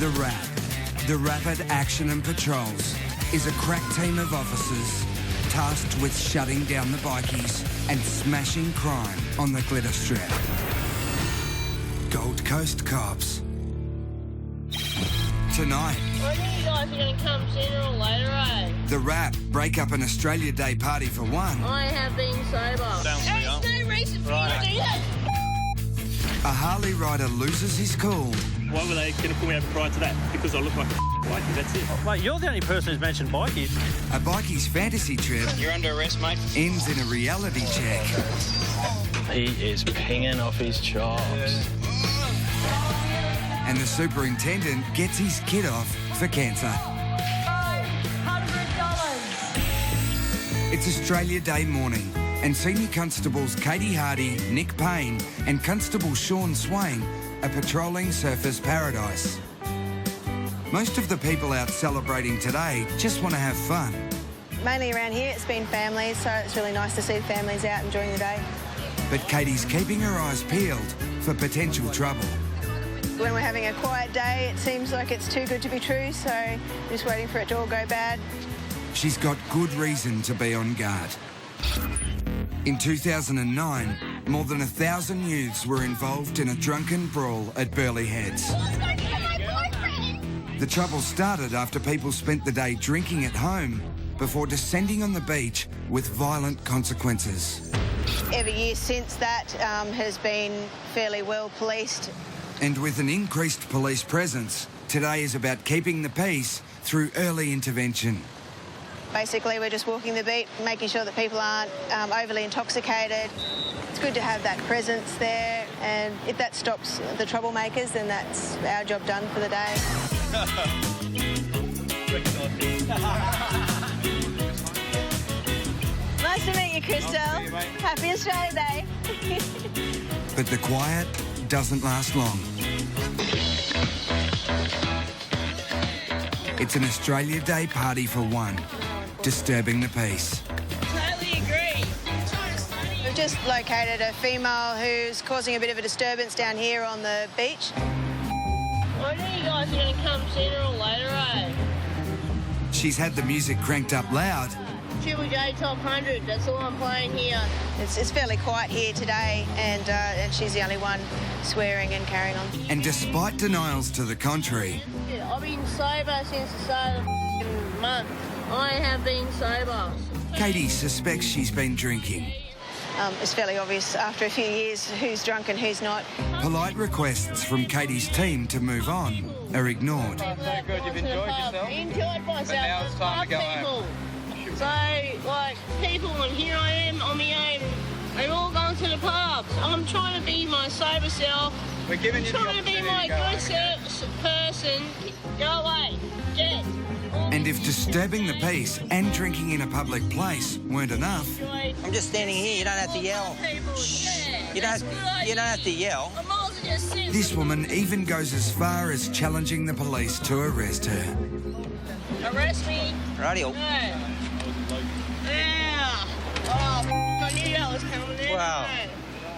The RAP, the Rapid Action and Patrols, is a crack team of officers tasked with shutting down the bikies and smashing crime on the glitter strip. Gold Coast Cops. Tonight, I knew you guys were going to come sooner or later, eh? the RAP break up an Australia Day party for one. I have been sober. There's no reason for you to do that. A Harley rider loses his cool. Why were they going to pull me over prior to that? Because I look like a bikie, that's it. Mate, you're the only person who's mentioned bikies. A bikie's fantasy trip You're under arrest, mate. ends in a reality check. He is pinging off his chops. And the superintendent gets his kid off for cancer. $100. It's Australia Day morning, and Senior Constables Katie Hardy, Nick Payne and Constable Sean Swain are patrolling Surfers Paradise. Most of the people out celebrating today just want to have fun. Mainly around here it's been families, so it's really nice to see the families out enjoying the day. But Katie's keeping her eyes peeled for potential trouble. When we're having a quiet day, it seems like it's too good to be true, so just waiting for it to all go bad. She's got good reason to be on guard. In 2009, more than 1,000 youths were involved in a drunken brawl at Burleigh Heads. The trouble started after people spent the day drinking at home before descending on the beach with violent consequences. Every year since that has been fairly well policed. And with an increased police presence, today is about keeping the peace through early intervention. Basically, we're just walking the beat, making sure that people aren't overly intoxicated. It's good to have that presence there, and if that stops the troublemakers, then that's our job done for the day. Nice to meet you, Crystal. Happy Australia Day. But the quiet doesn't last long. It's an Australia Day party for one, disturbing the peace. Totally agree. We've just located a female who's causing a bit of a disturbance down here on the beach. I knew you guys were going to come sooner or later, eh? She's had the music cranked up loud. Triple J Top 100, that's all I'm playing here. It's fairly quiet here today, and she's the only one swearing and carrying on. And despite denials to the contrary, I've been sober since the start of the month. I have been sober. Katie suspects she's been drinking. It's fairly obvious after a few years who's drunk and who's not. Polite requests from Katie's team to move on are ignored. So good, you've enjoyed yourself. Enjoyed myself. But now it's time to go home. So, like, people, and here I am on my own. They've all gone to the pubs. I'm trying to be my sober self. We're giving you the trying to be my opportunity good person. Go away. Get. And if disturbing the peace and drinking in a public place weren't enough, I'm just standing here. You don't have to yell. You don't have to yell. this woman even goes as far as challenging the police to arrest her. Arrest me. Radio. Yeah. Oh, I knew that was coming in. Wow.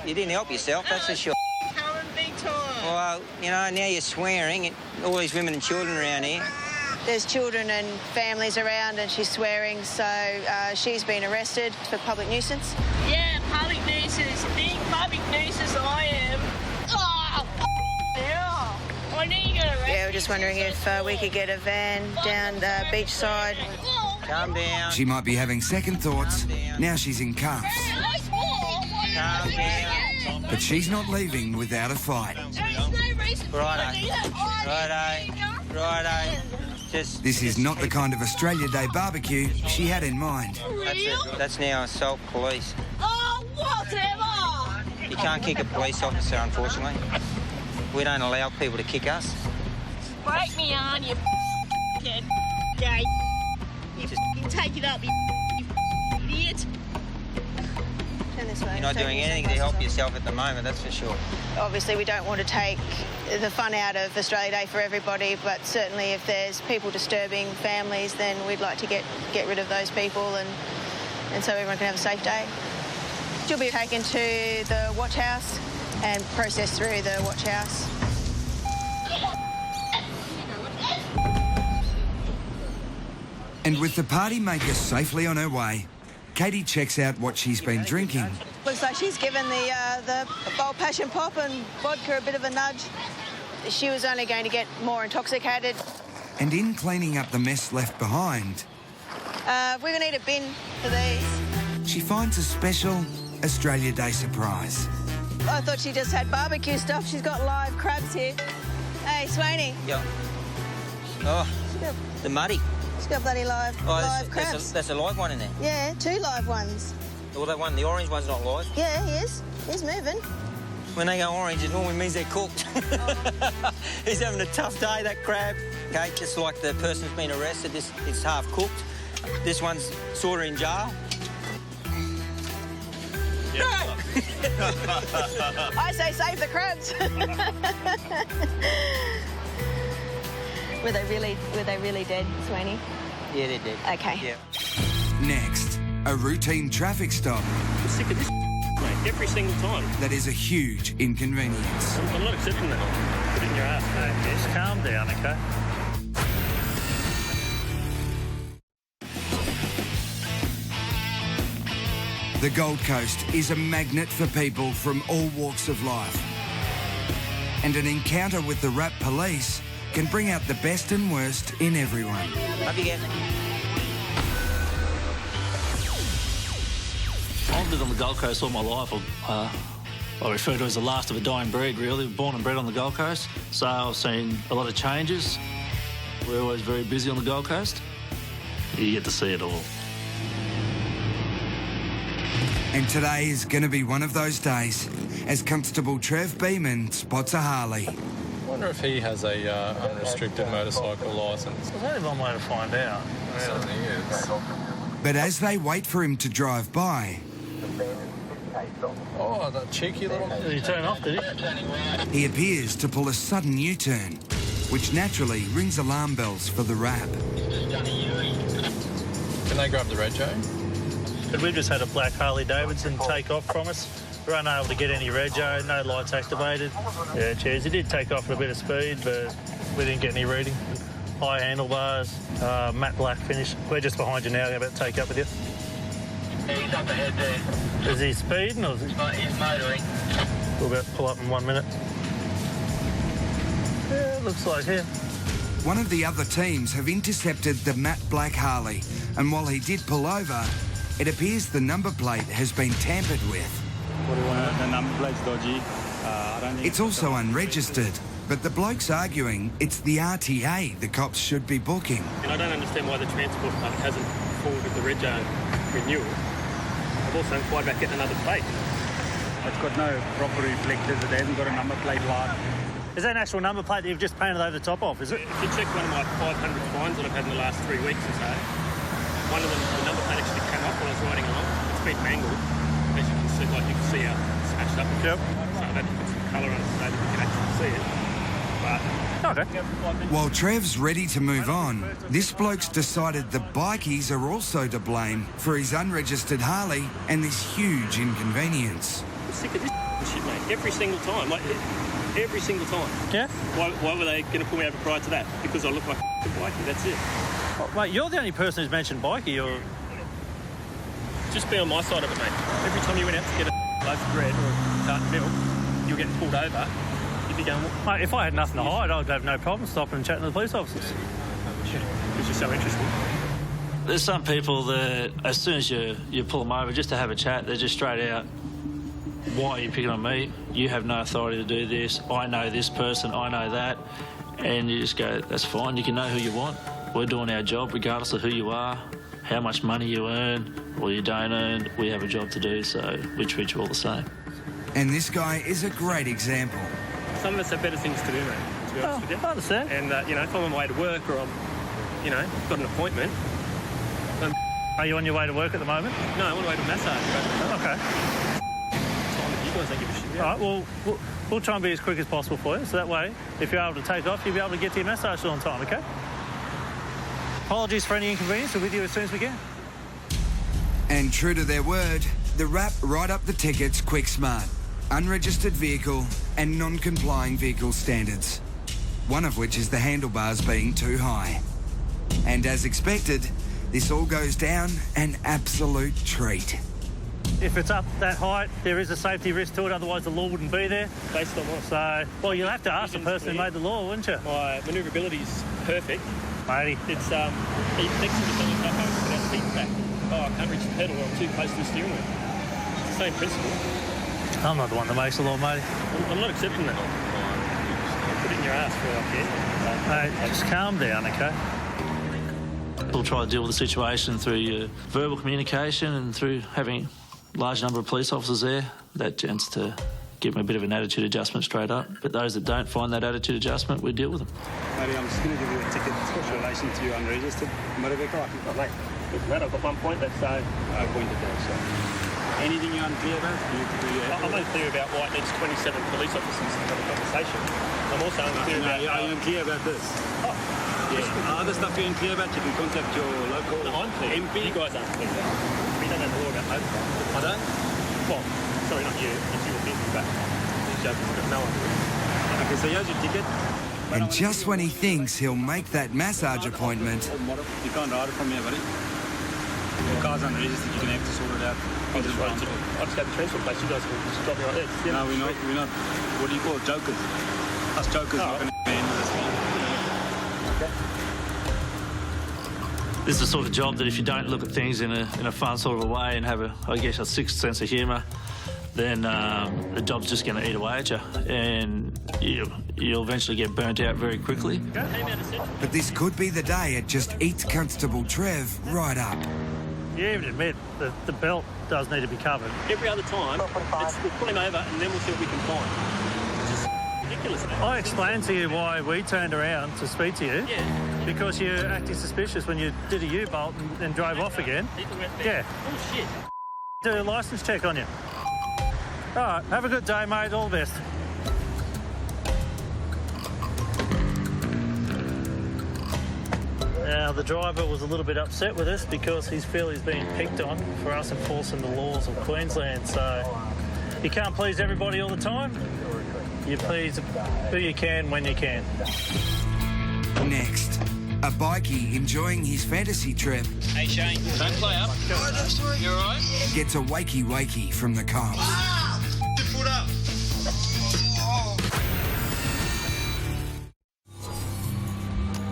You didn't help yourself, that's for sure. Coming big time. Well, you know, now you're swearing. All these women and children around here. There's children and families around, and she's swearing, so she's been arrested for public nuisance. Yeah, public nuisance. Big public nuisance I am. Oh, yeah. I knew you were going to arrest Yeah, we're just wondering if we could get a van down the beachside. Calm down. She might be having second thoughts now she's in cuffs. Calm down. But she's not leaving without a fight. Righto. Just. This is not the kind of Australia Day barbecue she had in mind. That's now assault police. Oh, whatever. You can't kick a police officer, unfortunately. We don't allow people to kick us. Break me on, you kid. Gay. You just take it up, you idiot. Turn this way. You're not doing anything to help yourself at the moment, that's for sure. Obviously, we don't want to take the fun out of Australia Day for everybody, but certainly if there's people disturbing families, then we'd like to get rid of those people and so everyone can have a safe day. She'll be taken to the watch house and processed through the watch house. And with the party maker safely on her way, Katie checks out what she's been drinking. Looks like she's given the bold passion pop and vodka a bit of a nudge. She was only going to get more intoxicated. And in cleaning up the mess left behind, We're going to need a bin for these. she finds a special Australia Day surprise. I thought she just had barbecue stuff. She's got live crabs here. Hey, Swaney, Yeah. Oh, the muddy. she's got bloody live crabs. That's a live one in there. Yeah, 2 live ones. Well, that one, the orange one's not live. Yeah, he is. He's moving. When they go orange, it normally means they're cooked. He's having a tough day, that crab. Okay, just like the person's been arrested, it's half cooked. This one's sort of in jail. I say save the crabs. Were they really dead, Swaney? Yeah, they're dead. Okay. Yeah. Next, a routine traffic stop I'm sick of this, mate, every single time. that is a huge inconvenience. I'm not accepting that. Put it in your ass. Hey, just calm down, okay? The Gold Coast is a magnet for people from all walks of life. And an encounter with the rap police can bring out the best and worst in everyone. Up you get. I've lived on the Gold Coast all my life. I refer to it as the last of a dying breed, really. Born and bred on the Gold Coast. So I've seen a lot of changes. We're always very busy on the Gold Coast. You get to see it all. And today is going to be one of those days as Constable Trev Beeman spots a Harley. I wonder if he has a unrestricted motorcycle licence. There's only one way to find out. Certainly is. But as they wait for him to drive by, Oh, that cheeky little... Did he turn off, did he? he appears to pull a sudden U-turn, which naturally rings alarm bells for the rap. Can they grab the red, Joe? But we've just had a black Harley Davidson take off from us. We're unable to get any rego, no lights activated. Yeah, cheers. He did take off at a bit of speed, but we didn't get any reading. High handlebars, matte black finish. We're just behind you now, about to take up with you. He's up ahead there. Is he speeding or is he... He's motoring. We're about to pull up in 1 minute. Yeah, looks like him. One of the other teams have intercepted the matte black Harley, and while he did pull over, it appears the number plate has been tampered with. The number plate's dodgy. I don't think It's also unregistered, but the bloke's arguing it's the RTA the cops should be booking. And I don't understand why the Transport Department hasn't forwarded the rego renewal. I've also inquired about getting another plate. It's got no proper reflectors, it hasn't got a number plate light. Is that an actual number plate that you've just painted over the top of, is it? If you check one of my 500 fines that I've had in the last 3 weeks or so, one of them, the number plate actually came off while I was riding along. It's been mangled. As you can see, like you can see how it's smashed up. Yep. So I've had to put some colour on it so that you can actually see it. But Okay. While Trev's ready to move on, this bloke's decided the bikies are also to blame for his unregistered Harley and this huge inconvenience. I'm sick of this shit, mate. Every single time. Like, every single time. Yeah? Why were they going to pull me over prior to that? Because I look like a bikie, that's it. Oh, mate, you're the only person who's mentioned Bikie, or... Just be on my side of it, mate. Every time you went out to get a loaf of bread or a carton of milk, you were getting pulled over. You'd be going, Mate, if I had nothing to hide, I'd have no problem stopping and chatting to the police officers. because you're so interested. There's some people that, as soon as you pull them over just to have a chat, they're just straight out. Why are you picking on me? You have no authority to do this. I know this person, I know that. And you just go, that's fine, you can know who you want. We're doing our job regardless of who you are, how much money you earn or you don't earn. We have a job to do, so we treat you all the same. And this guy is a great example. Some of us have better things to do, mate, to be honest with you. I understand. And, if I'm on my way to work or I'm, got an appointment. Are you on your way to work at the moment? No, I'm on the way to a massage. But Okay. time if you guys don't give a shit. All right, well, we'll try and be as quick as possible for you, so that way, if you're able to take off, you'll be able to get to your massage on time, okay? Apologies for any inconvenience. We're with you as soon as we can. And true to their word, the rap write up the tickets quick smart. Unregistered vehicle and non-complying vehicle standards. One of which is the handlebars being too high. And as expected, This all goes down an absolute treat. If it's up that height, there is a safety risk to it, otherwise the law wouldn't be there. Based on what? So, well, you'll have to ask the person who made the law, wouldn't you? My manoeuvrability is perfect. Matey. It's next to the thing I have to put our feet back. Oh, I can't reach the pedal or I'm too close to the steering wheel. It's the same principle. I'm not the one that makes the law, matey. I'm not accepting that. Put it in your ass for like Mate, just calm down, okay? We'll try to deal with the situation through your verbal communication and through having a large number of police officers there. That tends to give them a bit of an attitude adjustment straight up. But those that don't find that attitude adjustment, we deal with them. Matty, I'm just going to give you a ticket in relation to your unregistered motor vehicle. I think mate, doesn't matter. I've got 1 point that's I pointed there, so... Anything you're unclear about? I'm unclear about why it needs 27 police officers to have a conversation. I'm also unclear about... Are you unclear about this? Oh. Yeah. Other stuff you're unclear about, you can contact your local I'm clear. MP. You guys aren't clear. We don't know the law about overtime. I don't? Well, sorry, not you. It's your business, but these jokers got no idea. Okay, so here's your ticket. And just when he thinks he'll make that massage appointment... You can't ride it from here, buddy. Your car's unregistered, you can have to sort it out. I'll just go to the transfer place. You guys can just drop me right there. No, we're not. What do you call it? Jokers. Us jokers not going to handle this one. Okay. This is the sort of job that if you don't look at things in a fun sort of a way and have a sixth sense of humour, then the job's just going to eat away at you, and you'll eventually get burnt out very quickly. But this could be the day it just eats Constable Trev right up. You even admit that the belt does need to be covered. Every other time, we'll pull him over and then we'll see what we can find. It's just ridiculous. I explained to you why we turned around to speak to you. Yeah. Because you're acting suspicious when you did a U-bolt and drove off again. Yeah. Oh, shit. Do a licence check on you. All right, have a good day, mate. All the best. Now, the driver was a little bit upset with us because he feels he's being picked on for us enforcing the laws of Queensland. So you can't please everybody all the time. You please who you can when you can. Next, a bikie enjoying his fantasy trip. Hey, Shane, don't play up. You all right? Gets a wakey-wakey from the cops. Your foot up.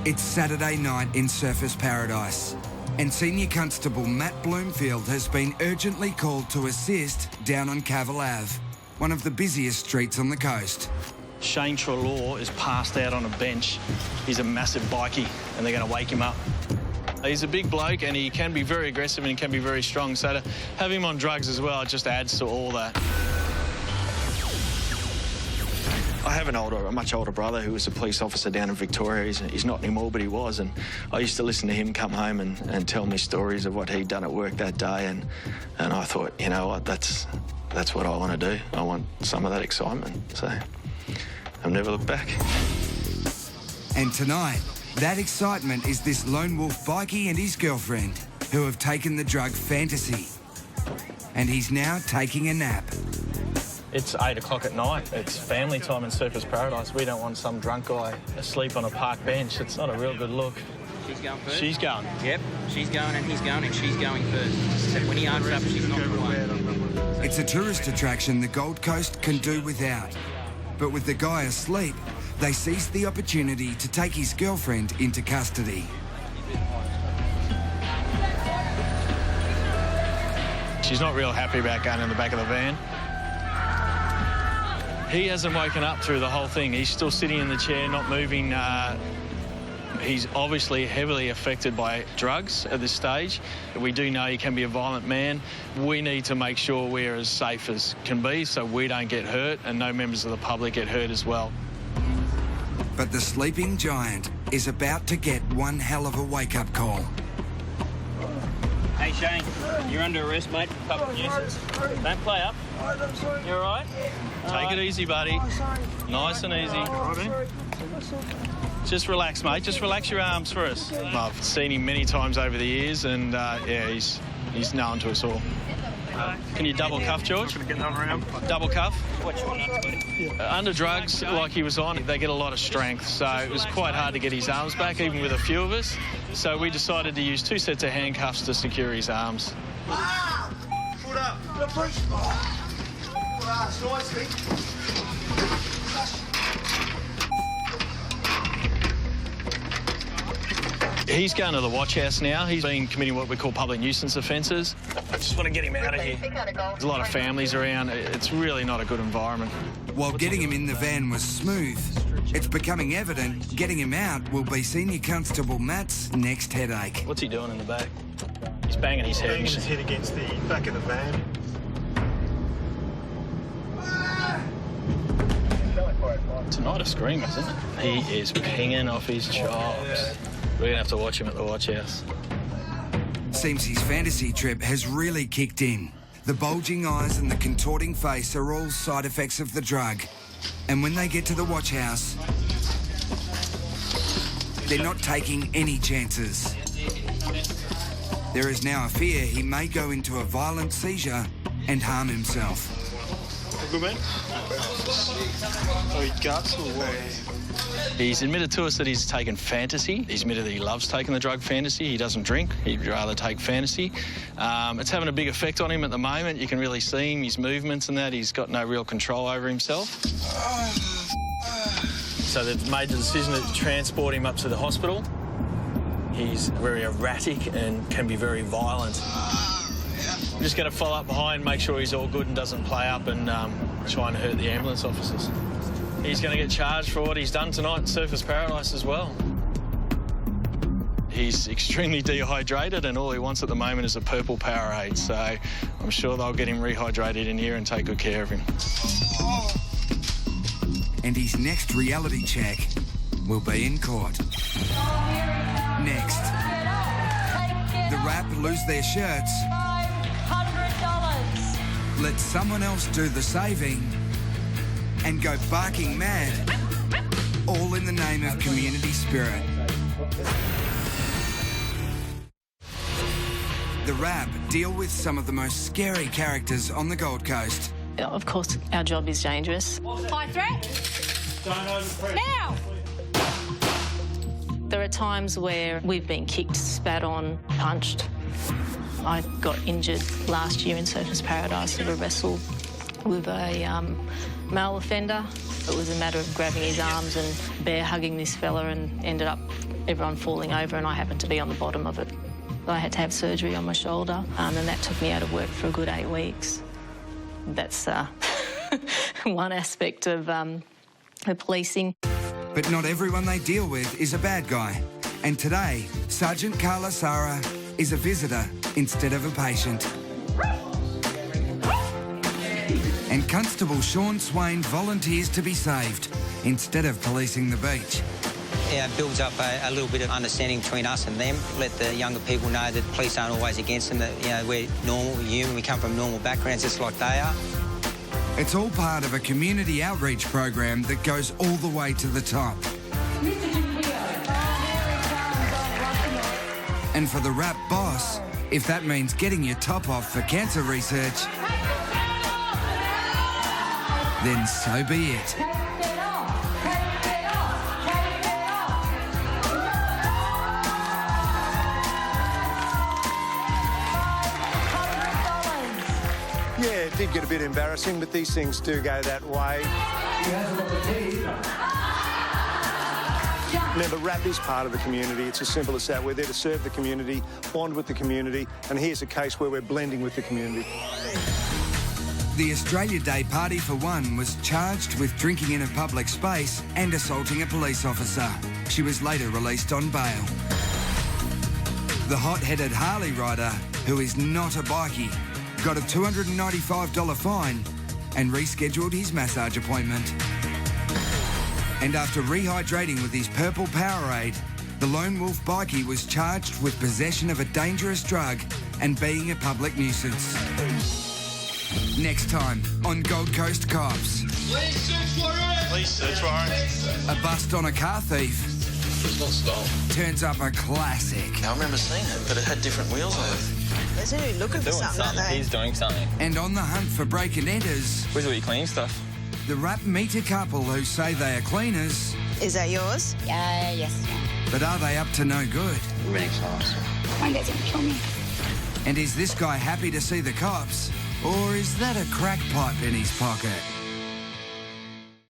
It's Saturday night in Surfers Paradise, and Senior Constable Matt Bloomfield has been urgently called to assist down on Cavill Ave, one of the busiest streets on the coast. Shane Trelaw is passed out on a bench. He's a massive bikie, and they're going to wake him up. He's a big bloke, and he can be very aggressive and he can be very strong, so to have him on drugs as well, it just adds to all that. I have a much older brother who was a police officer down in Victoria. He's not anymore, but he was, and I used to listen to him come home and tell me stories of what he'd done at work that day, and I thought, you know what, that's what I want to do. I want some of that excitement, so I've never looked back. And tonight, that excitement is this lone wolf bikie and his girlfriend, who have taken the drug fantasy. And he's now taking a nap. It's 8 o'clock at night. It's family time in Surfers Paradise. We don't want some drunk guy asleep on a park bench. It's not a real good look. She's going first? She's going. Yep, she's going and he's going and she's going first. When he answers up, she's not away. It's a tourist attraction the Gold Coast can do without. But with the guy asleep, they seize the opportunity to take his girlfriend into custody. She's not real happy about going in the back of the van. He hasn't woken up through the whole thing. He's still sitting in the chair, not moving. He's obviously heavily affected by drugs at this stage. We do know he can be a violent man. We need to make sure we're as safe as can be so we don't get hurt and no members of the public get hurt as well. But the sleeping giant is about to get one hell of a wake-up call. Hey, Shane, you're under arrest, mate, for public nuisance. Don't play up. You all right? Take it easy, buddy. Nice and easy. Just relax, mate. Just relax your arms for us. I've seen him many times over the years, and yeah, he's known to us all. Can you double cuff, George? Double cuff? Under drugs, like he was on, they get a lot of strength, so it was quite hard to get his arms back, even with a few of us. So we decided to use 2 sets of handcuffs to secure his arms. Foot up. He's going to the watch house now. He's been committing what we call public nuisance offences. I just want to get him out of here. There's a lot of families around. It's really not a good environment. While getting him in the van was smooth, it's becoming evident getting him out will be Senior Constable Matt's next headache. What's he doing in the back? He's banging his head. Banging his head against the back of the van. It's not a screamer, isn't it? He is pinging off his chops. We're going to have to watch him at the watch house. Seems his fantasy trip has really kicked in. The bulging eyes and the contorting face are all side effects of the drug. And when they get to the watch house, they're not taking any chances. There is now a fear he may go into a violent seizure and harm himself. Good man? Oh, he guts or what? He's admitted to us that he's taken fantasy. He's admitted that he loves taking the drug fantasy. He doesn't drink. He'd rather take fantasy. It's having a big effect on him at the moment. You can really see him, his movements and that. He's got no real control over himself. So they've made the decision to transport him up to the hospital. He's very erratic and can be very violent. I'm just going to follow up behind, make sure he's all good and doesn't play up and try and hurt the ambulance officers. He's going to get charged for what he's done tonight in Surfers Paradise as well. He's extremely dehydrated and all he wants at the moment is a purple Powerade, so I'm sure they'll get him rehydrated in here and take good care of him. And his next reality check will be in court. Next, the rap lose their shirts. $500. Let someone else do the saving and go barking mad, all in the name of community spirit. The Rap deal with some of the most scary characters on the Gold Coast. Of course, our job is dangerous. High threat. Now! There are times where we've been kicked, spat on, punched. I got injured last year in Surfers Paradise of a wrestle with a male offender. It was a matter of grabbing his arms and bear hugging this fella and ended up everyone falling over and I happened to be on the bottom of it. I had to have surgery on my shoulder and that took me out of work for a good 8 weeks. That's one aspect of policing. But not everyone they deal with is a bad guy. And today, Sergeant Carla Sara is a visitor instead of a patient. And Constable Sean Swain volunteers to be saved instead of policing the beach. Yeah, it builds up a little bit of understanding between us and them. Let the younger people know that police aren't always against them, that, you know, we're normal, we're human, we come from normal backgrounds just like they are. It's all part of a community outreach program that goes all the way to the top. And for the Rap boss, if that means getting your top off for cancer research, then so be it. Yeah, it did get a bit embarrassing, but these things do go that way. Now, the Rap is part of the community. It's as simple as that. We're there to serve the community, bond with the community, and here's a case where we're blending with the community. The Australia Day Party for One was charged with drinking in a public space and assaulting a police officer. She was later released on bail. The hot-headed Harley rider, who is not a bikie, got a $295 fine and rescheduled his massage appointment. And after rehydrating with his purple Powerade, the lone wolf bikie was charged with possession of a dangerous drug and being a public nuisance. Next time on Gold Coast Cops. Police search warrant! Police search warrant. A bust on a car thief. It's not stolen. Turns up a classic. I remember seeing it, but it had different wheels on it. They seem to be looking for something, aren't they? He's doing something. And on the hunt for break and enters, Where's all your cleaning stuff? the rap meet a couple who say they are cleaners, Is that yours? Yes. but are they up to no good? Really close. My dad's gonna kill me. And is this guy happy to see the cops, or is that a crack pipe in his pocket?